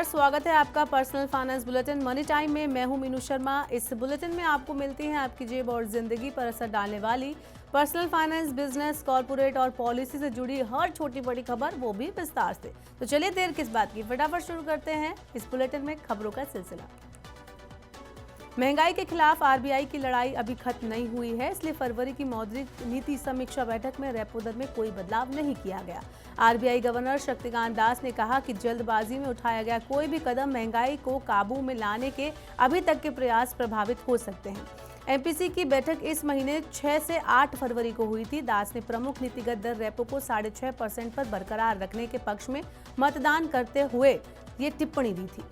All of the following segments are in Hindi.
नमस्कार, स्वागत है आपका personal finance bulletin money time में। मैं हूं मीनू शर्मा। इस बुलेटिन में आपको मिलती हैं आपकी जेब और जिंदगी पर असर डालने वाली पर्सनल फाइनेंस, बिजनेस, कॉर्पोरेट और पॉलिसी से जुड़ी हर छोटी बड़ी खबर, वो भी विस्तार से। तो चलिए देर किस बात की, फटाफट शुरू करते हैं इस बुलेटिन में खबरों का सिलसिला। महंगाई के खिलाफ आरबीआई की लड़ाई अभी खत्म नहीं हुई है, इसलिए फरवरी की मौद्रिक नीति समीक्षा बैठक में रेपो दर में कोई बदलाव नहीं किया गया। आरबीआई गवर्नर शक्तिकांत दास ने कहा कि जल्दबाजी में उठाया गया कोई भी कदम महंगाई को काबू में लाने के अभी तक के प्रयास प्रभावित हो सकते हैं। एमपीसी की बैठक इस महीने 6 से 8 फरवरी को हुई थी। दास ने प्रमुख नीतिगत दर रेपो को 6.5% पर बरकरार रखने के पक्ष में मतदान करते हुए ये टिप्पणी दी थी।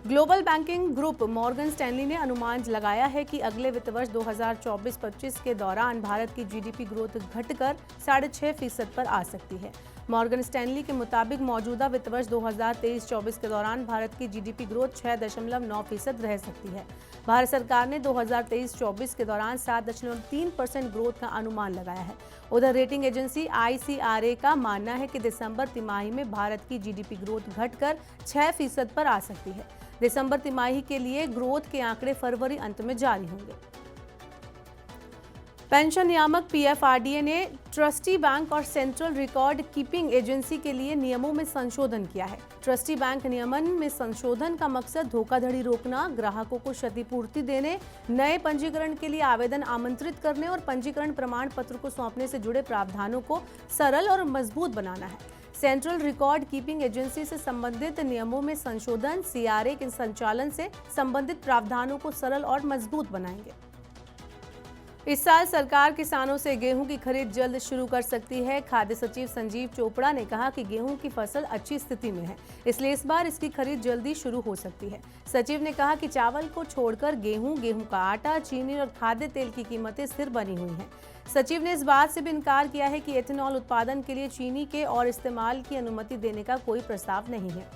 Global banking group Morgan Stanley ने अनुमान लगाया है कि अगले वित्त वर्ष 2024-25 के दौरान भारत की जीडीपी ग्रोथ घटकर 6.5% पर आ सकती है। मॉर्गन स्टैनली के मुताबिक मौजूदा वित्त वर्ष 2023-24 के दौरान भारत की जीडीपी ग्रोथ 6.9% रह सकती है। भारत सरकार ने 2023-24 के दौरान 7.3% ग्रोथ का अनुमान लगाया है। उधर रेटिंग एजेंसी ICRA का मानना है कि दिसंबर तिमाही में भारत की जीडीपी ग्रोथ घटकर 6% पर आ सकती है। दिसंबर तिमाही के लिए ग्रोथ के आंकड़े फरवरी अंत में जारी होंगे। पेंशन नियामक PFRDA ने ट्रस्टी बैंक और सेंट्रल रिकॉर्ड कीपिंग एजेंसी के लिए नियमों में संशोधन किया है। ट्रस्टी बैंक नियमन में संशोधन का मकसद धोखाधड़ी रोकना, ग्राहकों को क्षतिपूर्ति देने, नए पंजीकरण के लिए आवेदन आमंत्रित करने और पंजीकरण प्रमाण पत्र को सौंपने से जुड़े प्रावधानों को सरल और मजबूत बनाना है। सेंट्रल रिकॉर्ड कीपिंग एजेंसी से संबंधित नियमों में संशोधन CRA के संचालन से संबंधित प्रावधानों को सरल और मजबूत बनाएंगे। इस साल सरकार किसानों से गेहूं की खरीद जल्द शुरू कर सकती है। खाद्य सचिव संजीव चोपड़ा ने कहा कि गेहूं की फसल अच्छी स्थिति में है, इसलिए इस बार इसकी खरीद जल्दी शुरू हो सकती है। सचिव ने कहा कि चावल को छोड़कर गेहूं, गेहूं का आटा, चीनी और खाद्य तेल की कीमतें स्थिर बनी हुई हैं। सचिव ने इस बात से भी इनकार किया है कि एथेनॉल उत्पादन के लिए चीनी के और इस्तेमाल की अनुमति देने का कोई प्रस्ताव नहीं है।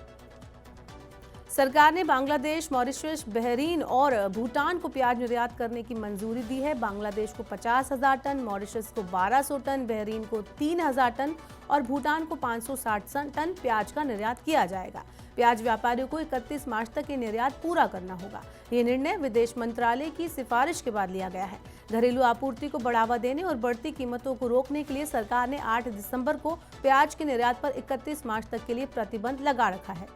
सरकार ने बांग्लादेश, मॉरिशस, बहरीन और भूटान को प्याज निर्यात करने की मंजूरी दी है। बांग्लादेश को 50,000 टन, मॉरिशस को 1200 टन, बहरीन को 3000 टन और भूटान को 560 टन प्याज का निर्यात किया जाएगा। प्याज व्यापारियों को 31 मार्च तक ये निर्यात पूरा करना होगा। ये निर्णय विदेश मंत्रालय की सिफारिश के बाद लिया गया है। घरेलू आपूर्ति को बढ़ावा देने और बढ़ती कीमतों को रोकने के लिए सरकार ने 8 दिसंबर को प्याज के निर्यात पर 31 मार्च तक के लिए प्रतिबंध लगा रखा है।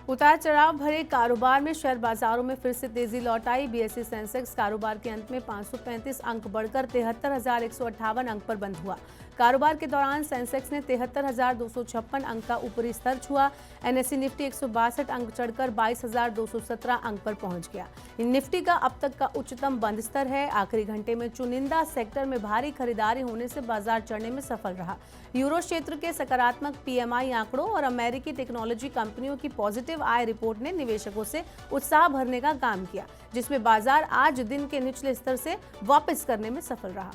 उतार चढ़ाव भरे कारोबार में शेयर बाजारों में फिर से तेजी लौट आई। BSE सेंसेक्स कारोबार के अंत में 535 अंक बढ़कर 73,158 अंक पर बंद हुआ। कारोबार के दौरान सेंसेक्स ने 73,256 अंक का ऊपरी स्तर छुआ। NSE निफ्टी 162 अंक चढ़कर 22,217 अंक पर पहुंच गया। निफ्टी का अब तक का उच्चतम बंद स्तर है। आखिरी घंटे में चुनिंदा सेक्टर में भारी खरीदारी होने से बाजार चढ़ने में सफल रहा। यूरो क्षेत्र के सकारात्मक PMI आंकड़ों और अमेरिकी टेक्नोलॉजी कंपनियों की पॉजिटिव आय रिपोर्ट ने निवेशकों से उत्साह भरने का काम किया, जिसमें बाजार आज दिन के निचले स्तर से वापस करने में सफल रहा।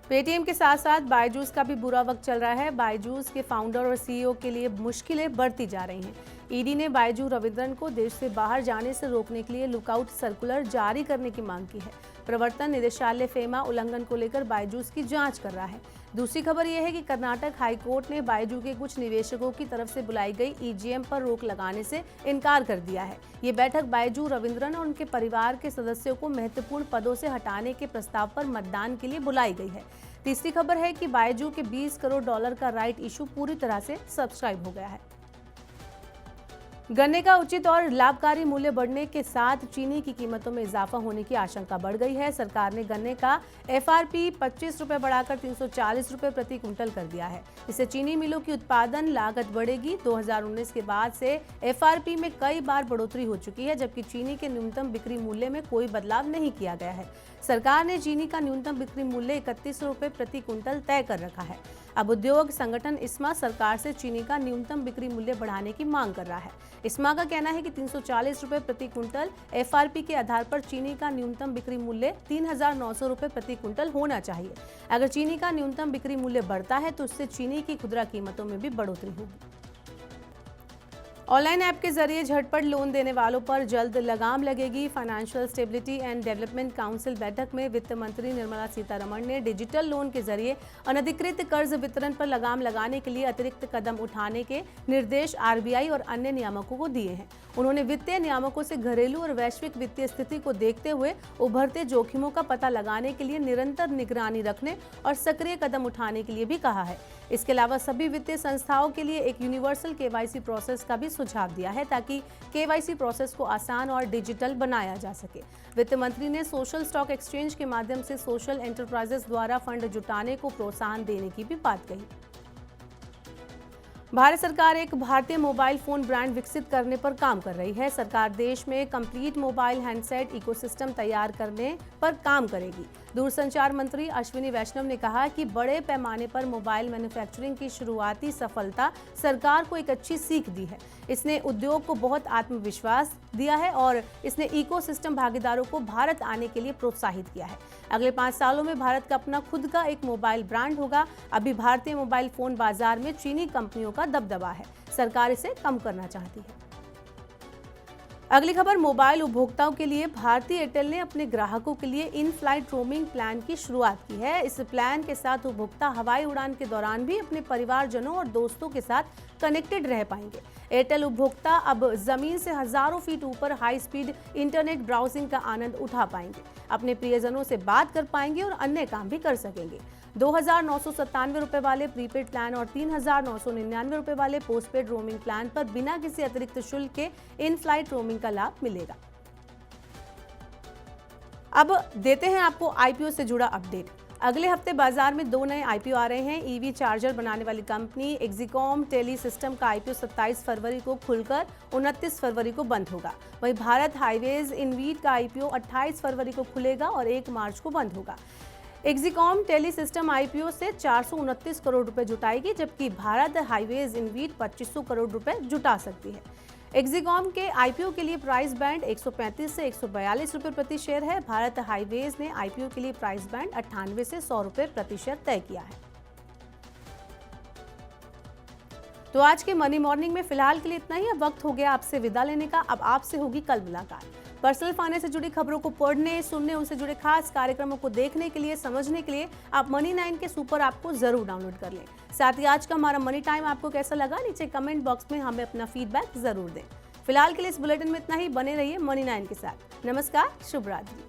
पेटीएम के साथ साथ बायजूस का भी बुरा वक्त चल रहा है। बायजूस के फाउंडर और CEO के लिए मुश्किलें बढ़ती जा रही हैं। ईडी ने बायजू रविंद्रन को देश से बाहर जाने से रोकने के लिए लुकआउट सर्कुलर जारी करने की मांग की है। प्रवर्तन निदेशालय फेमा उल्लंघन को लेकर बायजूस की जांच कर रहा है। दूसरी खबर यह है कि कर्नाटक हाईकोर्ट ने बायजू के कुछ निवेशकों की तरफ से बुलाई गई EGM पर रोक लगाने से इनकार कर दिया है। ये बैठक बायजू रविंद्रन और उनके परिवार के सदस्यों को महत्वपूर्ण पदों से हटाने के प्रस्ताव पर मतदान के लिए बुलाई गई है। तीसरी खबर है कि बायजू के $20 करोड़ का राइट इशू पूरी तरह से सब्सक्राइब हो गया है। गन्ने का उचित और लाभकारी मूल्य बढ़ने के साथ चीनी की कीमतों में इजाफा होने की आशंका बढ़ गई है। सरकार ने गन्ने का FRP 25 रुपये बढ़ाकर 340 रुपये प्रति क्विंटल कर दिया है। इससे चीनी मिलों की उत्पादन लागत बढ़ेगी। 2019 के बाद से FRP में कई बार बढ़ोतरी हो चुकी है, जबकि चीनी के न्यूनतम बिक्री मूल्य में कोई बदलाव नहीं किया गया है। सरकार ने चीनी का न्यूनतम बिक्री मूल्य 31 रुपये प्रति क्विंटल तय कर रखा है। अब उद्योग संगठन ISMA सरकार से चीनी का न्यूनतम बिक्री मूल्य बढ़ाने की मांग कर रहा है। ISMA का कहना है कि 340 रुपये प्रति क्विंटल FRP के आधार पर चीनी का न्यूनतम बिक्री मूल्य 3,900 रुपये प्रति क्विंटल होना चाहिए। अगर चीनी का न्यूनतम बिक्री मूल्य बढ़ता है तो उससे चीनी की खुदरा कीमतों में भी बढ़ोतरी होगी। ऑनलाइन ऐप के जरिए झटपट लोन देने वालों पर जल्द लगाम लगेगी। Financial stability and development council बैठक में वित्त मंत्री निर्मला सीतारमण ने डिजिटल लोन के जरिए अनधिकृत कर्ज वितरण पर लगाम लगाने के लिए अतिरिक्त कदम उठाने के निर्देश आरबीआई और अन्य नियामकों को दिए हैं। उन्होंने वित्तीय नियामकों से घरेलू और वैश्विक वित्तीय स्थिति को देखते हुए उभरते जोखिमों का पता लगाने के लिए निरंतर निगरानी रखने और सक्रिय कदम उठाने के लिए भी कहा है। इसके अलावा सभी वित्तीय संस्थाओं के लिए एक यूनिवर्सल केवाईसी प्रोसेस का भी सुझाव दिया है ताकि केवाईसी प्रोसेस को आसान और डिजिटल बनाया जा सके। वित्त मंत्री ने सोशल स्टॉक एक्सचेंज के माध्यम से सोशल एंटरप्राइजेस द्वारा फंड जुटाने को प्रोत्साहन देने की भी बात कही। भारत सरकार एक भारतीय मोबाइल फोन ब्रांड विकसित करने पर काम कर रही है। सरकार देश में कंप्लीट मोबाइल हैंडसेट इकोसिस्टम तैयार करने पर काम करेगी। दूरसंचार मंत्री अश्विनी वैष्णव ने कहा कि बड़े पैमाने पर मोबाइल मैन्युफैक्चरिंग की शुरुआती सफलता सरकार को एक अच्छी सीख दी है। इसने उद्योग को बहुत आत्मविश्वास दिया है और इसने इकोसिस्टम भागीदारों को भारत आने के लिए प्रोत्साहित किया है। अगले 5 सालों में भारत का अपना खुद का एक मोबाइल ब्रांड होगा। अभी भारतीय मोबाइल फोन बाजार में चीनी कंपनियों का दबदबा है। सरकार इसे कम करना चाहती है। अगली खबर मोबाइल उपभोक्ताओं के लिए भारतीय एयरटेल ने अपने ग्राहकों के लिए इन फ्लाइट रोमिंग प्लान की शुरुआत की है। इस प्लान के साथ उपभोक्ता हवाई उड़ान के दौरान भी अपने परिवारजनों और दोस्तों के साथ कनेक्टेड रह पाएंगे। एयरटेल उपभोक्ता अब जमीन से हजारों फीट ऊपर हाई स्पीड इंटरनेट ब्राउजिंग का आनंद उठा पाएंगे, अपने प्रियजनों से बात कर पाएंगे और अन्य काम भी कर सकेंगे। 2,997 रुपए वाले प्रीपेड प्लान और 3,999 रुपए वाले पोस्टपेड रोमिंग प्लान पर बिना किसी अतिरिक्त शुल्क के इन फ्लाइट रोमिंग का लाभ मिलेगा। अब देते हैं आपको आईपीओ से जुड़ा अपडेट। अगले हफ्ते बाजार में 2 नए आईपीओ आ रहे हैं। ईवी चार्जर बनाने वाली कंपनी एक्जिकॉम टेली सिस्टम का आईपीओ 27 फरवरी को खुलकर 29 फरवरी को बंद होगा। वहीं भारत हाईवेज इनवीट का आईपीओ 28 फरवरी को खुलेगा और 1 मार्च को बंद होगा। एक्जिकॉम टेली सिस्टम आईपीओ से 429 करोड़ रुपए जुटाएगी, जबकि भारत हाईवेज इनवीट 2500 करोड़ रुपए जुटा सकती है। एक्जिकॉम के आईपीओ के लिए प्राइस बैंड 135 से 142 रुपए प्रति शेयर है। भारत हाईवेज ने आईपीओ के लिए प्राइस बैंड 98 से 100 रुपए प्रति शेयर तय किया है। तो आज के मनी मॉर्निंग में फिलहाल के लिए इतना ही। अब वक्त हो गया आपसे विदा लेने का। अब आपसे होगी कल मुलाकात। पर्सनल फाइनेंस से जुड़ी खबरों को पढ़ने, सुनने, उनसे जुड़े खास कार्यक्रमों को देखने के लिए, समझने के लिए आप मनी 9 के सुपर ऐप को जरूर डाउनलोड कर लें। साथ ही आज का हमारा मनी टाइम आपको कैसा लगा, नीचे कमेंट बॉक्स में हमें अपना फीडबैक जरूर दें। फिलहाल के लिए इस बुलेटिन में इतना ही। बने रहिए मनी 9 के साथ। नमस्कार, शुभ रात्रि।